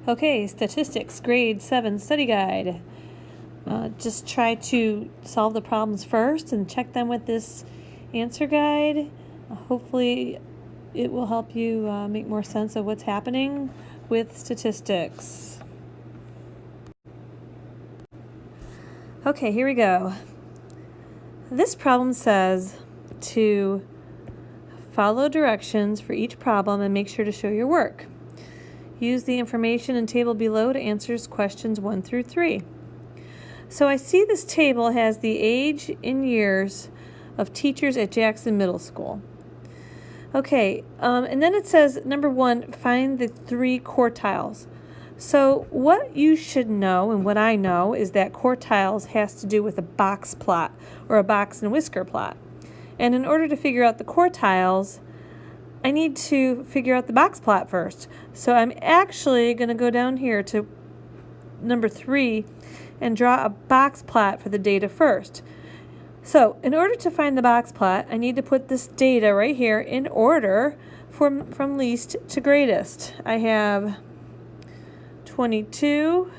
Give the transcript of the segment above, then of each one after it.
Okay, Statistics, Grade 7 Study Guide. Just try to solve the problems first and check them with this answer guide. Hopefully it will help you make more sense of what's happening with statistics. Okay, here we go. This problem says to follow directions for each problem and make sure to show your work. Use the information in table below to answer questions 1 through 3. So I see this table has the age in years of teachers at Jackson Middle School. Okay, and then it says, number 1, find the 3 quartiles. So what you should know, and what I know, is that quartiles has to do with a box plot or a box and whisker plot. And in order to figure out the quartiles, I need to figure out the box plot first. So I'm actually going to go down here to number 3 and draw a box plot for the data first. So in order to find the box plot, I need to put this data right here in order from least to greatest. I have 22,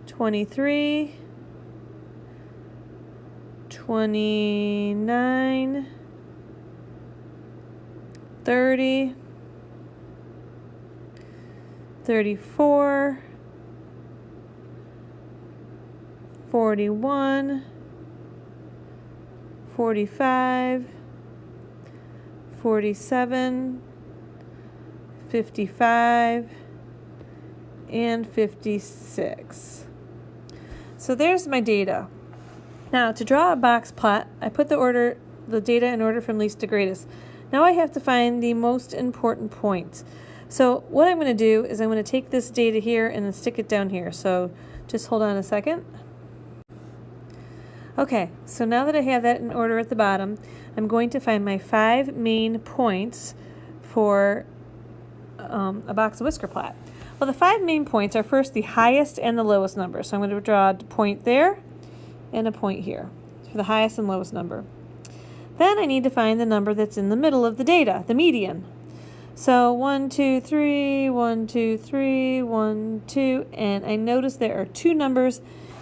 23, 29, 30, 34, 41, 45, 47, 55, and 56. So there's my data. Now to draw a box plot, I put the data in order from least to greatest. Now I have to find the most important points. So what I'm going to do is I'm going to take this data here and then stick it down here. So just hold on a second. Okay, so now that I have that in order at the bottom, I'm going to find my 5 main points for a box and whisker plot. Well, the 5 main points are first the highest and the lowest number. So I'm going to draw a point there and a point here for the highest and lowest number. Then I need to find the number that's in the middle of the data, the median. So 1, 2, 3, 1, 2, 3, 1, 2, and I notice there are 2 numbers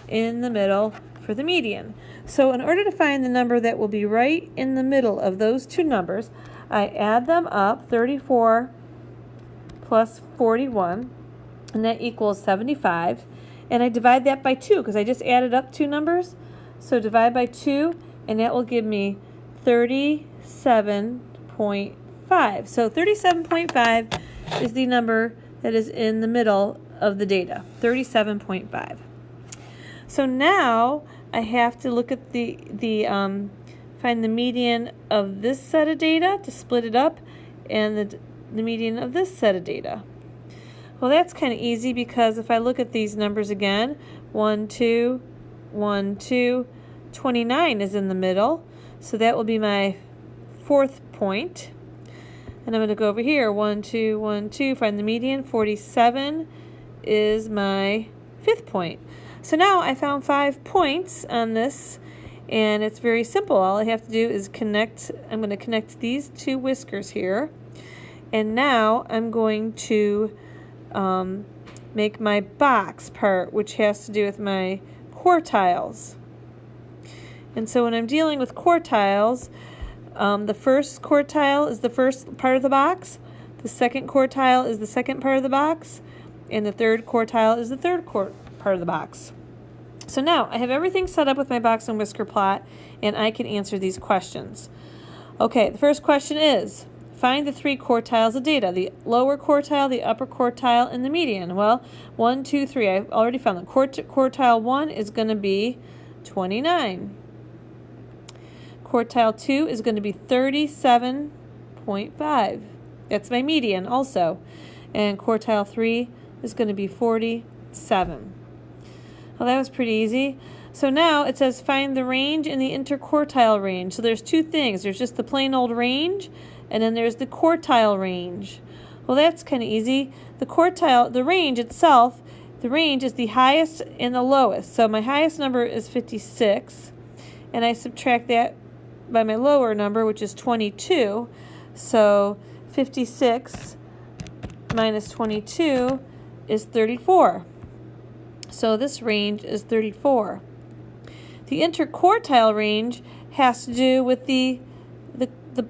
in the middle for the median. So in order to find the number that will be right in the middle of those 2 numbers, I add them up, 34 plus 41, and that equals 75. And I divide that by 2 because I just added up 2 numbers. So divide by 2, and that will give me 37.5. So 37.5 is the number that is in the middle of the data, 37.5. So now I have to look at find the median of this set of data to split it up, and the median of this set of data. Well, that's kind of easy because if I look at these numbers again, 1, 2, 1, 2, 29 is in the middle. So that will be my 4th point. And I'm going to go over here, 1, 2, 1, 2, find the median. 47 is my 5th point. So now I found 5 points on this, and it's very simple. All I have to do is I'm going to connect these 2 whiskers here. And now I'm going to make my box part, which has to do with my quartiles. And so when I'm dealing with quartiles, the first quartile is the first part of the box, the second quartile is the second part of the box, and the third quartile is the third part of the box. So now I have everything set up with my box and whisker plot, and I can answer these questions. Okay, the first question is, find the 3 quartiles of data, the lower quartile, the upper quartile, and the median. Well, 1, 2, 3, I've already found them. Quartile 1 is going to be 29. Quartile 2 is going to be 37.5. That's my median also. And quartile 3 is going to be 47. Well, that was pretty easy. So now it says find the range in the interquartile range. So there's 2 things. There's just the plain old range, and then there's the quartile range. Well, that's kind of easy. The range itself, the range is the highest and the lowest. So my highest number is 56, and I subtract that by my lower number, which is 22. So 56 minus 22 is 34. So this range is 34. The interquartile range has to do with the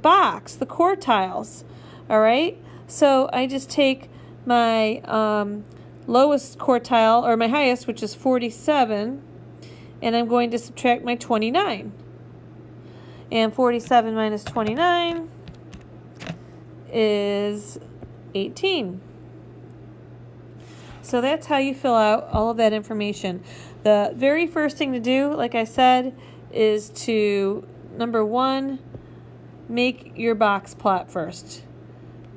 box, the quartiles. All right? So I just take my lowest quartile, or my highest, which is 47, and I'm going to subtract my 29. And 47 minus 29 is 18. So that's how you fill out all of that information. The very first thing to do, like I said, is to, number one, make your box plot first.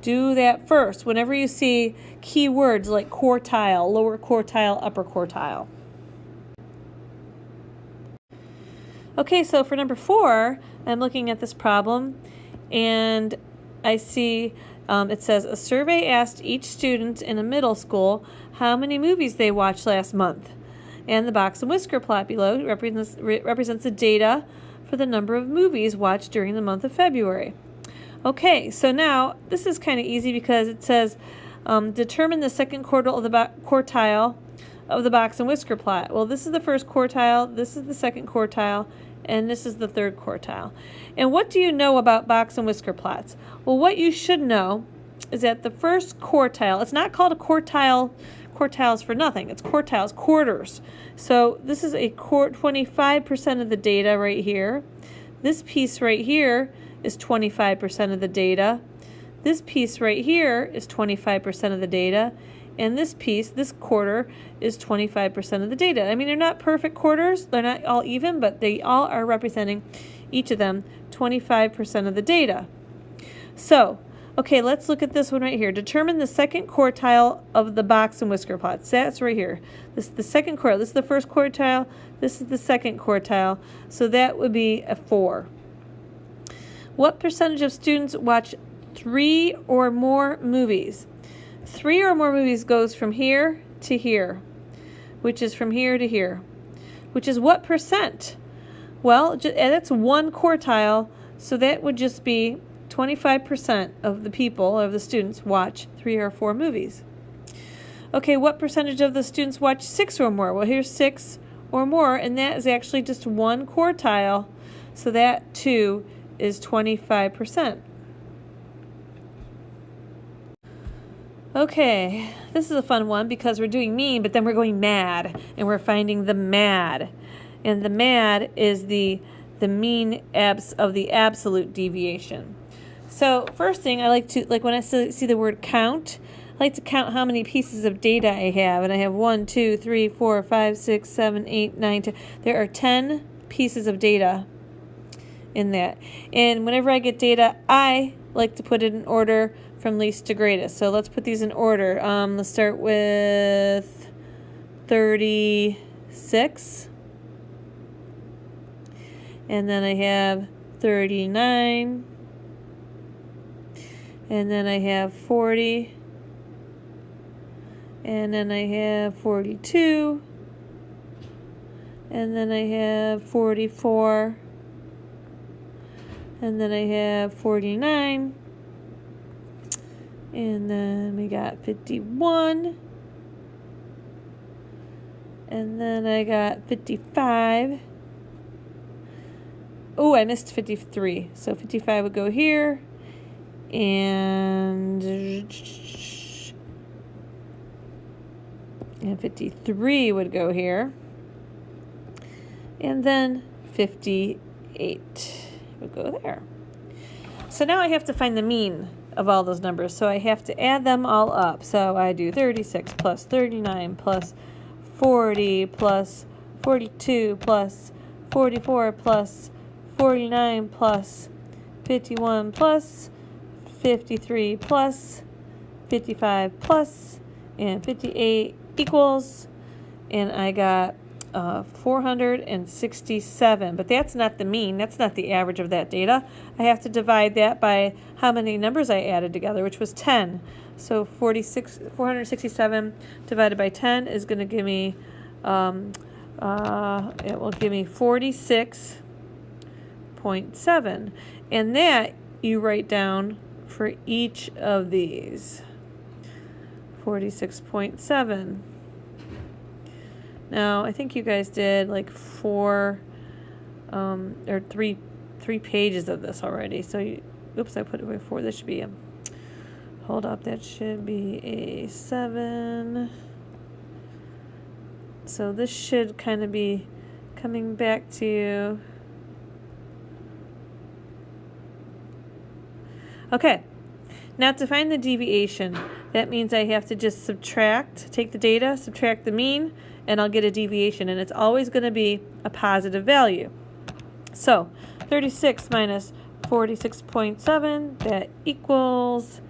Do that first whenever you see keywords like quartile, lower quartile, upper quartile. Okay, so for number 4, I'm looking at this problem, and I see it says a survey asked each student in a middle school how many movies they watched last month. And the box and whisker plot below represents the data for the number of movies watched during the month of February. Okay, so now this is kind of easy because it says determine the second quartile of the box and whisker plot. Well, this is the first quartile, this is the second quartile, and this is the third quartile. And what do you know about box and whisker plots? Well, what you should know is that the first quartile, it's not called a quartiles for nothing. It's quartiles, quarters. So this is a 25% of the data right here. This piece right here is 25% of the data. This piece right here is 25% of the data. And this piece, this quarter, is 25% of the data. I mean, they're not perfect quarters. They're not all even, but they all are representing, each of them, 25% of the data. So, okay, let's look at this one right here. Determine the second quartile of the box and whisker plots. That's right here. This is the second quartile. This is the first quartile. This is the second quartile. So that would be a 4. What percentage of students watch 3 or more movies? 3 or more movies goes from here to here, which is from here to here, which is what percent? Well, that's one quartile, so that would just be 25% of the people, of the students, watch 3 or 4 movies. Okay, what percentage of the students watch 6 or more? Well, here's 6 or more, and that is actually just one quartile, so that too is 25%. Okay, this is a fun one because we're doing mean, but then we're going mad, and we're finding the mad. And the mad is the mean of the absolute deviation. So first thing, I like to, when I see the word count, I like to count how many pieces of data I have. And I have 1, 2, 3, 4, 5, 6, 7, 8, 9, 10. There are 10 pieces of data in that. And whenever I get data, I like to put it in order from least to greatest. So let's put these in order. Let's start with 36. And then I have 39. And then I have 40. And then I have 42. And then I have 44. And then I have 49. And then we got 51. And then I got 55. Oh, I missed 53. So 55 would go here. And 53 would go here. And then 58 would go there. So now I have to find the mean of all those numbers. So I have to add them all up. So I do 36 plus 39 plus 40 plus 42 plus 44 plus 49 plus 51 plus 53 plus 55 plus and 58 equals, and I got 467, but that's not the mean, that's not the average of that data. I have to divide that by how many numbers I added together, which was 10. So 467 divided by 10 is going to give me, it will give me 46.7, and that you write down for each of these. 46.7. Now, I think you guys did like 4 or 3 pages of this already. So, oops, I put it before. This should be a, hold up, that should be a 7. So this should kind of be coming back to you. Okay, now to find the deviation, that means I have to just subtract, take the data, subtract the mean, and I'll get a deviation, and it's always going to be a positive value. So 36 minus 46.7, that equals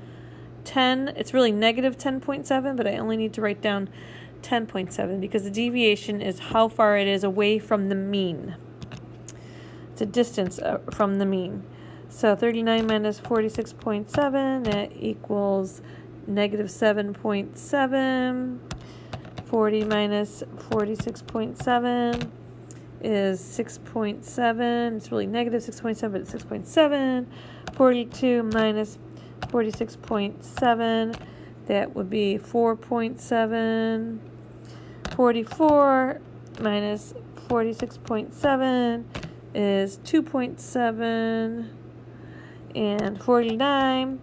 10. It's really negative 10.7, but I only need to write down 10.7 because the deviation is how far it is away from the mean. It's a distance from the mean. So 39 minus 46.7, that equals negative 7.7. 40 minus 46.7 is 6.7. It's really negative 6.7, but it's 6.7. 42 minus 46.7, that would be 4.7. 44 minus 46.7 is 2.7. And 49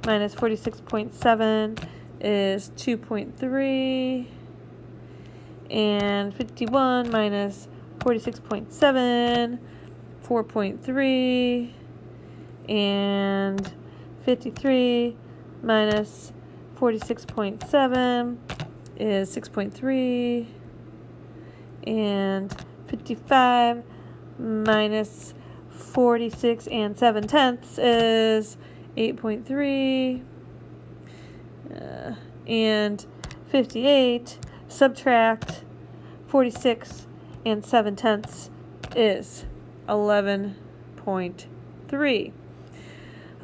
minus 46.7 is 2.3. And 51 minus 46.7, 4.3. And 53 minus 46.7 is 6.3. And 55 minus 46 and 7/10 is 8.3. And 58 subtract 46 and 7/10 is 11.3.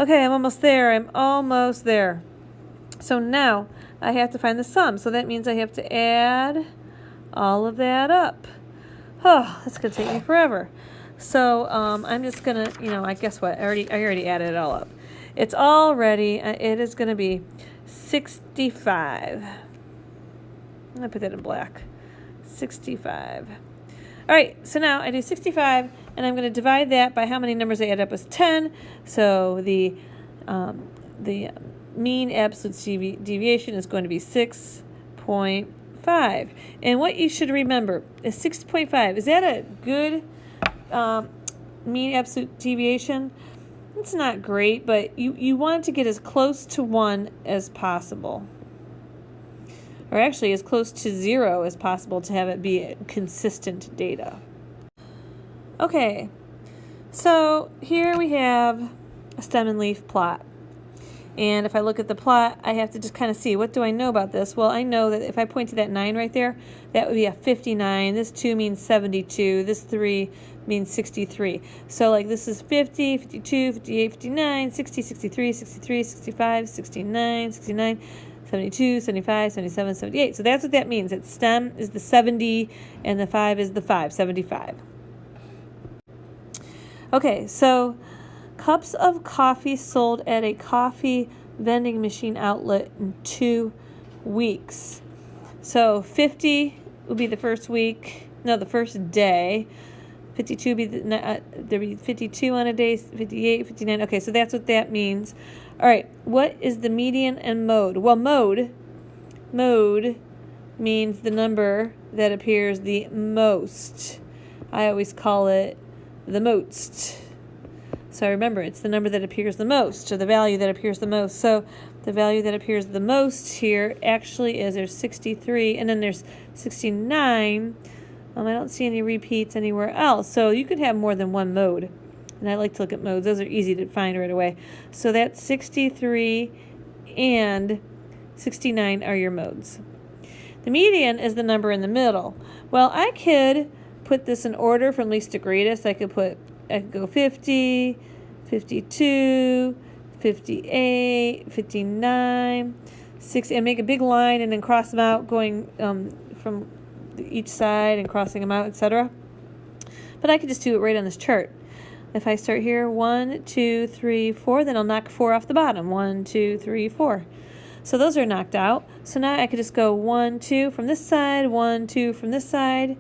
Okay, I'm almost there. So now I have to find the sum. So that means I have to add all of that up. Oh, that's going to take me forever. So I'm just going to, I guess what? I already added it all up. It's all ready. It is going to be 65. I'm going to put that in black. 65. All right, so now I do 65, and I'm going to divide that by how many numbers I add up as 10. So the mean absolute deviation is going to be 6.5. And what you should remember is 6.5. Is that a good mean absolute deviation? It's not great, but you want to get as close to 1 as possible. Or actually as close to 0 as possible to have it be consistent data. Okay, so here we have a stem and leaf plot. And if I look at the plot, I have to just kind of see, what do I know about this? Well, I know that if I point to that 9 right there, that would be a 59. This 2 means 72. This 3 means 63. So like this is 50, 52, 58, 59, 60, 63, 63, 65, 69, 69. 72, 75, 77, 78. So that's what that means. Its stem is the 70 and the 5 is the 5, 75. Okay, so cups of coffee sold at a coffee vending machine outlet in 2 weeks. So 50 would be the first week, the first day. 52 would be there'd be 52 on a day, 58, 59. Okay, so that's what that means. All right, what is the median and mode? Well, mode means the number that appears the most. I always call it the most. So remember, it's the number that appears the most, or the value that appears the most. So the value that appears the most here actually is there's 63, and then there's 69. I don't see any repeats anywhere else. So you could have more than one mode. And I like to look at modes. Those are easy to find right away. So that's 63 and 69 are your modes. The median is the number in the middle. Well, I could put this in order from least to greatest. I could go 50, 52, 58, 59, 60, and make a big line and then cross them out going from each side and crossing them out, etc. But I could just do it right on this chart. If I start here, 1, 2, 3, 4, then I'll knock 4 off the bottom. 1, 2, 3, 4. So those are knocked out. So now I could just go 1, 2 from this side, 1, 2 from this side,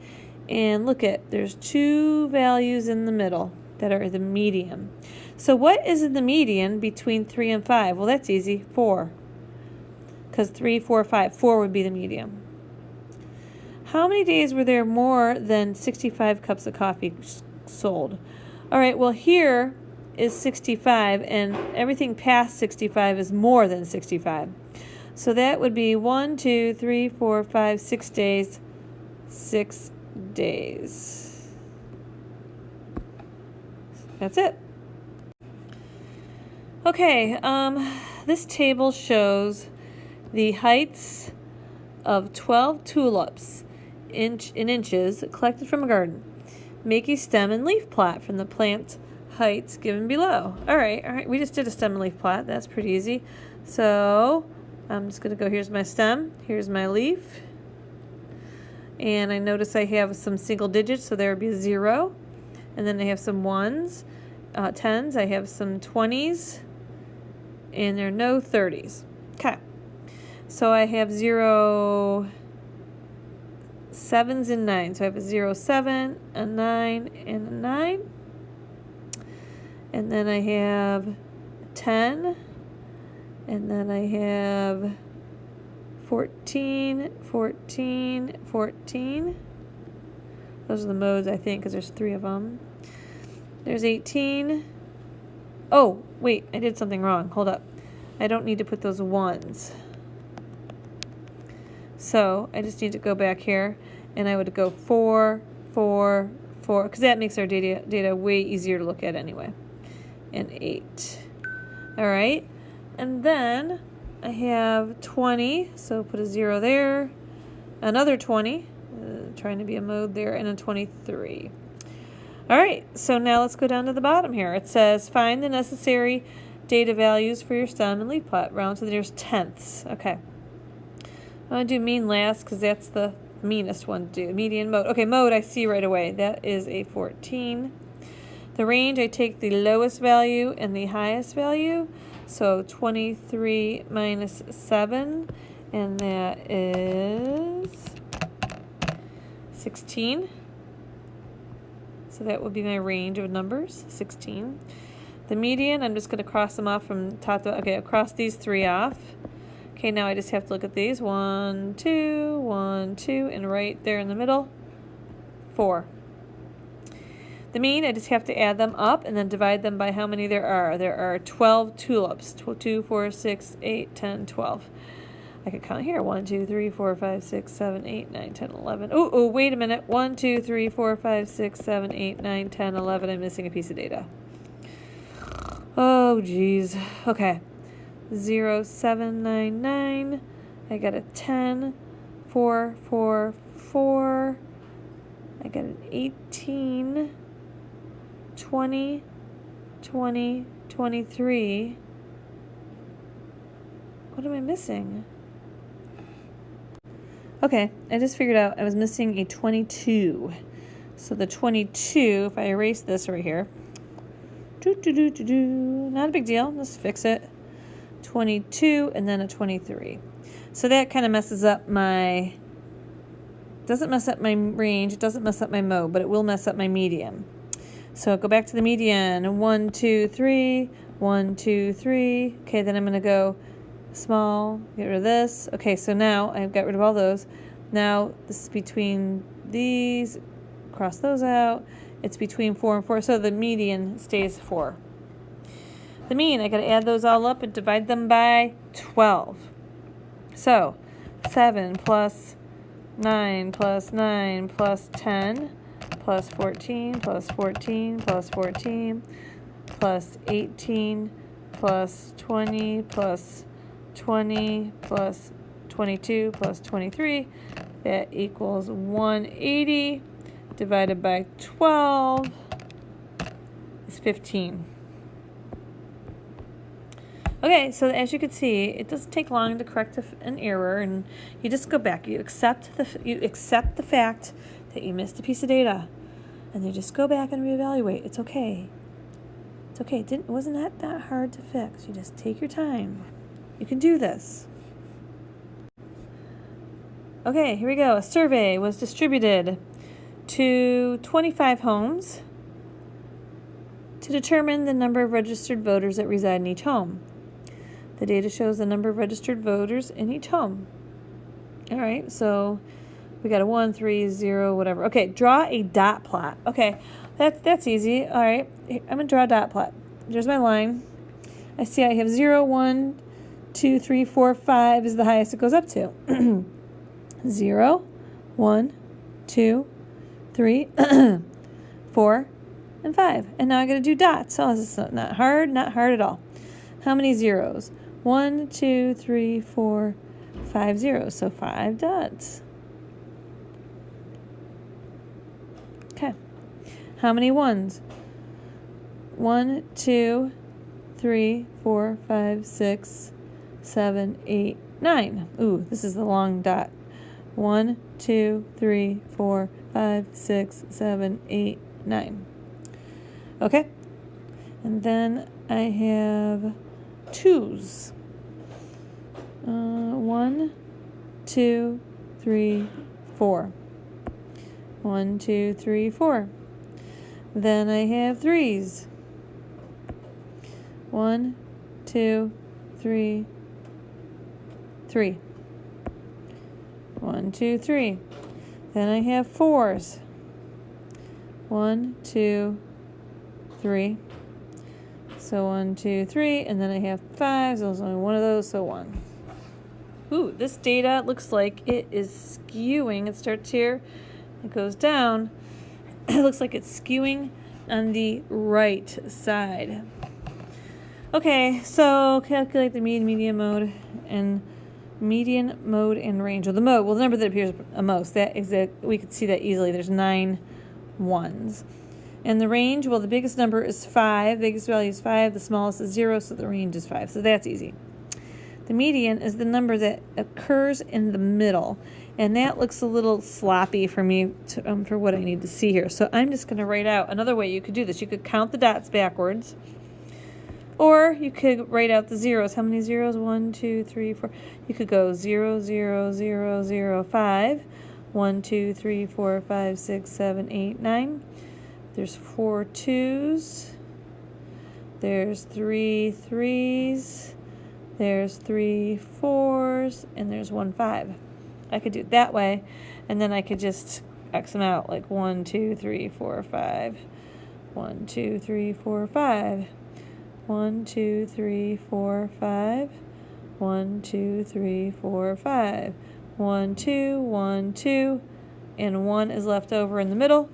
and look at, there's 2 values in the middle that are the median. So what is in the median between 3 and 5? Well, that's easy, 4. Because 3, 4, 5, 4 would be the median. How many days were there more than 65 cups of coffee sold? All right, well, here is 65, and everything past 65 is more than 65. So that would be 1, 2, 3, 4, 5, 6 days. 6 days. That's it. Okay, this table shows the heights of 12 tulips in inches collected from a garden. Make a stem and leaf plot from the plant heights given below. All right, we just did a stem and leaf plot. That's pretty easy. So I'm just going to go, here's my stem, here's my leaf. And I notice I have some single digits, so there would be a 0. And then I have some 1s, 10s, I have some 20s, and there are no 30s. Okay. So I have 0, 7s, and 9s. So I have a 0, 7, a 9, and a 9. And then I have 10. And then I have 14, 14, 14. Those are the modes, I think, because there's 3 of them. There's 18. Oh, wait, I did something wrong. Hold up. I don't need to put those 1s. So I just need to go back here, and I would go 4, 4, 4, because that makes our data way easier to look at anyway. And 8. All right. And then I have 20, so put a 0 there. Another 20, trying to be a mode there, and a 23. All right, so now let's go down to the bottom here. It says, find the necessary data values for your stem and leaf plot. Round to the nearest tenths. Okay. I'm going to do mean last because that's the meanest one to do. Median mode. Okay, mode I see right away. That is a 14. The range, I take the lowest value and the highest value. So 23 minus 7, and that is 16. So that would be my range of numbers, 16. The median, I'm just going to cross them off from top to, okay, I'll cross these 3 off. Okay, now I just have to look at these. 1, 2, 1, 2, and right there in the middle, 4. The mean, I just have to add them up and then divide them by how many there are. There are 12 tulips. 2, 4, 6, 8, 10, 12. I could count here. 1, 2, 3, 4, 5, 6, 7, 8, 9, 10, 11. Oh, wait a minute. 1, 2, 3, 4, 5, 6, 7, 8, 9, 10, 11. I'm missing a piece of data. Oh, geez. Okay. 0, 7, 9, 9. I got a 10. 4, 4, 4. I got an 18. 20, 20, 23. What am I missing? Okay, I just figured out I was missing a 22. So the 22, if I erase this right here, not a big deal, let's fix it. 22 and then a 23. So that kind of messes up my, doesn't mess up my range, it doesn't mess up my mode, but it will mess up my median. So go back to the median. 1, 2, 3. 1, 2, 3. Okay, then I'm going to go small, get rid of this. Okay, so now I've got rid of all those. Now this is between these, cross those out. It's between 4 and 4, so the median stays 4. The mean, I got to add those all up and divide them by 12. So 7 plus 9 plus 9 plus 10. Plus 14, plus 14, plus 14, plus 18, plus 20, plus 20, plus 22, plus 23. That equals 180 divided by 12 is 15. Okay, so as you can see, it doesn't take long to correct an error, and you just go back. You accept the fact that you missed a piece of data, and you just go back and reevaluate. It's okay. It's okay. It wasn't that hard to fix. You just take your time. You can do this. Okay, here we go. A survey was distributed to 25 homes to determine the number of registered voters that reside in each home. The data shows the number of registered voters in each home. All right, so we got a 1, 3, 0, whatever. Okay, draw a dot plot. Okay, that's easy. All right, I'm going to draw a dot plot. There's my line. I see I have 0, 1, 2, 3, 4, 5 is the highest it goes up to. 0, 1, 2, 3, 4, and 5. And now I got to do dots. Oh, this is not hard at all. How many zeros? 1, 2, 3, 4, 5 zeros. So 5 dots. Okay. How many ones? 1, 2, 3, 4, 5, 6, 7, 8, 9. Ooh, this is the long dot. 1, 2, 3, 4, 5, 6, 7, 8, 9. Okay. And then I have 2s. 1, 2, 3, 4. 1, 2, 3, 4. Then I have 3s. 1, 2, 3, 3. 1, 2, 3. Then I have 4s. 1, 2, 3. So 1, 2, 3, and then I have 5s. There's only one of those, so 1. Ooh, this data looks like it is skewing. It starts here, it goes down. It looks like it's skewing on the right side. Okay, so calculate the median mode and range. Or the mode, well, the number that appears most, that is that we could see that easily. There's 9 1s. And the range, well, the biggest number is 5. The biggest value is 5. The smallest is 0, so the range is 5. So that's easy. The median is the number that occurs in the middle. And that looks a little sloppy for me for what I need to see here. So I'm just going to write out another way you could do this. You could count the dots backwards. Or you could write out the zeros. How many zeros? 1, 2, 3, 4. You could go 0, 0, 0, 0, 5. 1, 2, 3, 4, 5, 6, 7, 8, 9. There's 4 2s. There's 3 3s. There's 3 4s. And there's 1 5. I could do it that way. And then I could just X them out like 1, 2, 3, 4, 5. 1, 2, 3, 4, 5. 1, 2, 3, 4, 5. 1, 2, 3, 4, 5. 1, 2, 1, 2. And 1 is left over in the middle.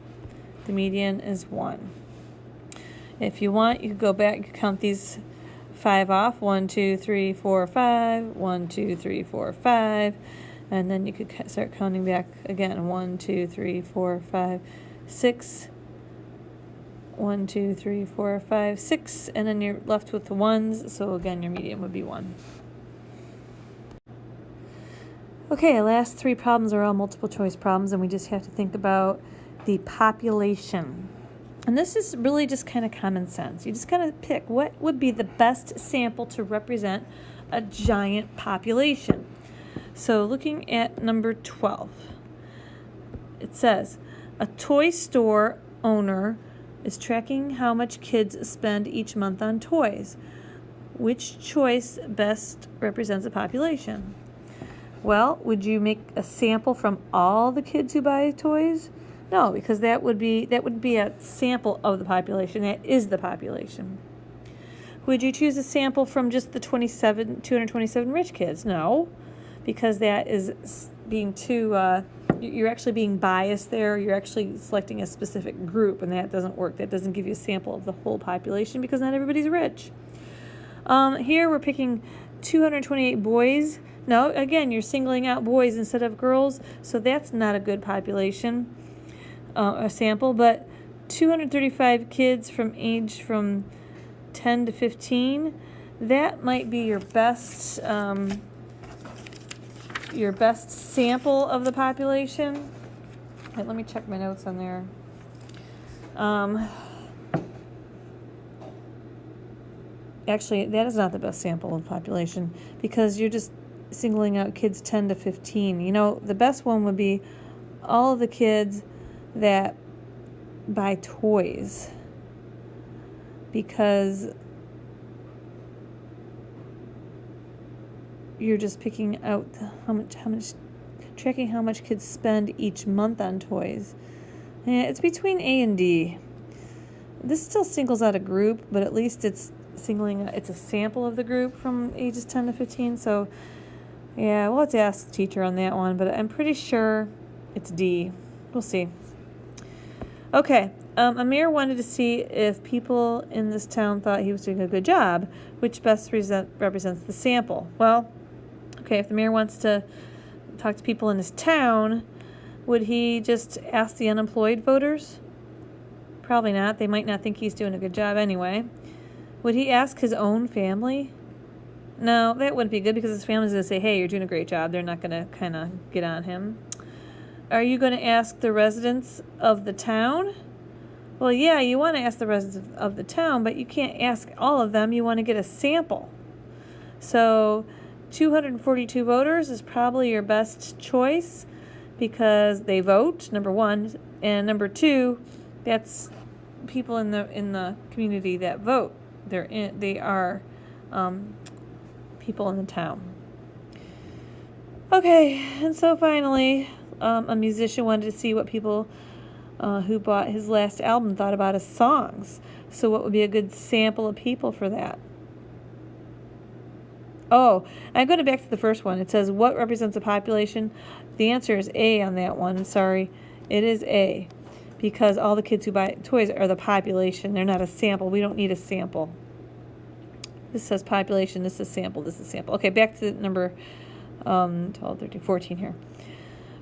The median is 1. If you want, you could go back, you could count these 5 off. 1, 2, 3, 4, 5. 1, 2, 3, 4, 5. And then you could start counting back again. 1, 2, 3, 4, 5, 6. 1, 2, 3, 4, 5, 6. And then you're left with the 1s. So again, your median would be 1. Okay, last 3 problems are all multiple choice problems, and we just have to think about the population. And this is really just kind of common sense. You just kind of pick what would be the best sample to represent a giant population. So looking at number 12, it says, a toy store owner is tracking how much kids spend each month on toys. Which choice best represents a population? Well, would you make a sample from all the kids who buy toys? No, because that would be a sample of the population. That is the population. Would you choose a sample from just the 227 rich kids? No, because that is being too, you're actually being biased there. You're actually selecting a specific group, and that doesn't work. That doesn't give you a sample of the whole population because not everybody's rich. Here we're picking 228 boys. No, again, you're singling out boys instead of girls, so that's not a good population, a sample. But 235 kids from age from 10 to 15, that might be your best sample of the population. Wait, let me check my notes on there. Actually, that is not the best sample of the population because you're just singling out kids 10 to 15. You know, the best one would be all of the kids that buy toys, because you're just picking out tracking how much kids spend each month on toys. Yeah, it's between A and D. This still singles out a group, but at least it's a sample of the group from ages 10 to 15. So yeah, we'll have to ask the teacher on that one, but I'm pretty sure it's D. We'll see. Okay, Amir wanted to see if people in this town thought he was doing a good job, which best represents the sample. Well, okay, if the mayor wants to talk to people in his town, would he just ask the unemployed voters? Probably not. They might not think he's doing a good job anyway. Would he ask his own family? No, that wouldn't be good, because his family's going to say, hey, you're doing a great job. They're not going to kind of get on him. Are you going to ask the residents of the town? Well, yeah, you want to ask the residents of the town, but you can't ask all of them. You want to get a sample. So 242 voters is probably your best choice, because they vote, number one, and number two, that's people in the community that vote. They are people in the town. Okay, and so finally, a musician wanted to see what people who bought his last album thought about his songs. So what would be a good sample of people for that? Oh, I'm going back to the first one. It says, what represents a population? The answer is A on that one. Sorry, it is A, because all the kids who buy toys are the population. They're not a sample. We don't need a sample. This says population. This is sample. This is sample. Okay, back to number 12, 13, 14 here.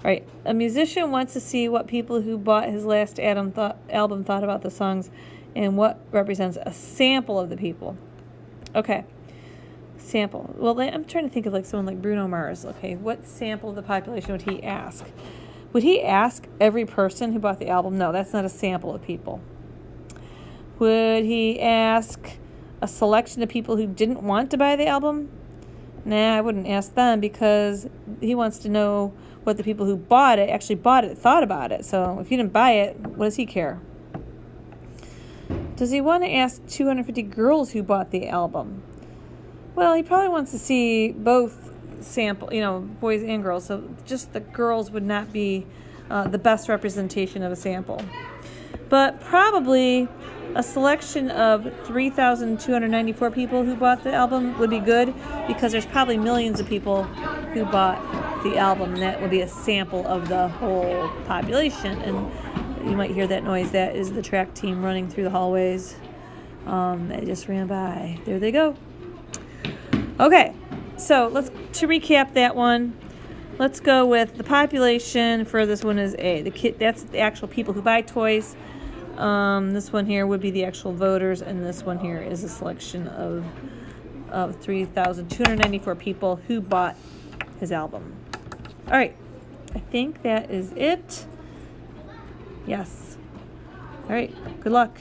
All right, a musician wants to see what people who bought his last album thought about the songs, and what represents a sample of the people. Okay, sample. Well, I'm trying to think of like someone like Bruno Mars. Okay, what sample of the population would he ask? Would he ask every person who bought the album? No, that's not a sample of people. Would he ask a selection of people who didn't want to buy the album? Nah, I wouldn't ask them, because he wants to know what the people who actually bought it thought about it. So if you didn't buy it, what does he care? Does he want to ask 250 girls who bought the album? Well, he probably wants to see both sample, boys and girls. So just the girls would not be the best representation of a sample. But probably a selection of 3,294 people who bought the album would be good, because there's probably millions of people who bought the album, and that would be a sample of the whole population. And you might hear that noise. That is the track team running through the hallways. They just ran by. There they go. Okay, so to recap that one, let's go with the population for this one is A. That's the actual people who buy toys. This one here would be the actual voters, and this one here is a selection of 3,294 people who bought his album. All right, I think that is it. Yes. All right, good luck.